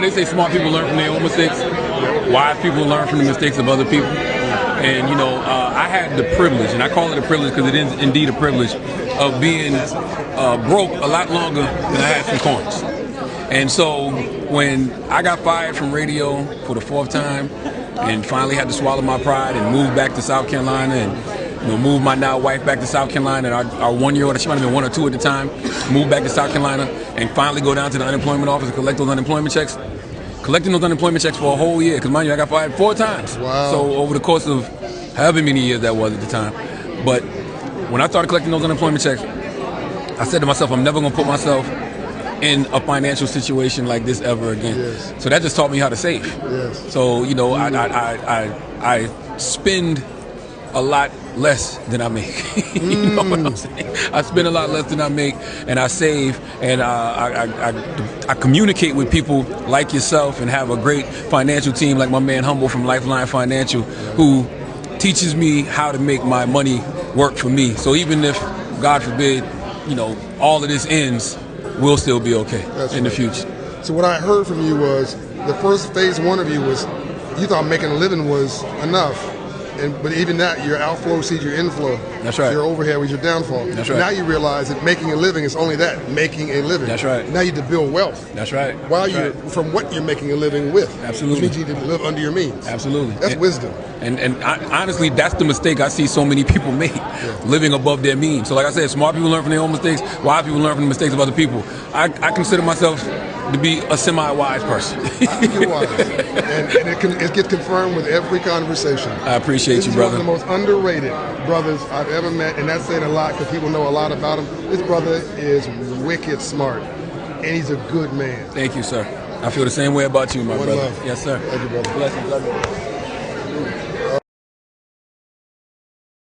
They say smart people learn from their own mistakes. Wise people learn from the mistakes of other people. And, I had the privilege, and I call it a privilege because it is indeed a privilege, of being broke a lot longer than I had some coins. And so when I got fired from radio for the fourth time and finally had to swallow my pride and move back to South Carolina and move my now wife back to South Carolina, and our 1-year-old, she might have been 1 or 2 at the time, moved back to South Carolina and finally go down to the unemployment office and collect those unemployment checks. Collecting those unemployment checks for a whole year, because mind you, I got fired 4 times. Wow. So over the course of however many years that was at the time. But when I started collecting those unemployment checks, I said to myself, I'm never going to put myself in a financial situation like this ever again. Yes. So that just taught me how to save. Yes. So, I spend a lot less than I make. You know what I'm saying? I spend a lot less than I make, and I save, and I communicate with people like yourself and have a great financial team like my man Humble from Lifeline Financial, who teaches me how to make my money work for me. So even if, God forbid, all of this ends, we'll still be okay in the future. So what I heard from you was the first phase one of you was you thought making a living was enough. But even that, your outflow exceeds your inflow. That's right. Your overhead was your downfall. That's right. Now you realize that making a living is only that, making a living. That's right. Now you need to build wealth. That's right. From what you're making a living with. Absolutely. Which means you need to live under your means. Absolutely. That's wisdom. And honestly, that's the mistake I see so many people make, living above their means. So like I said, smart people learn from their own mistakes, wise people learn from the mistakes of other people. I consider myself to be a semi-wise person. I think you're wise. And it gets confirmed with every conversation. I appreciate you, brother. This is one of the most underrated brothers I've ever met, and that's saying a lot because people know a lot about him. This brother is wicked smart, and he's a good man. Thank you, sir. I feel the same way about you, my brother. Love. Yes, sir. Thank you, brother. Blessings. Love you.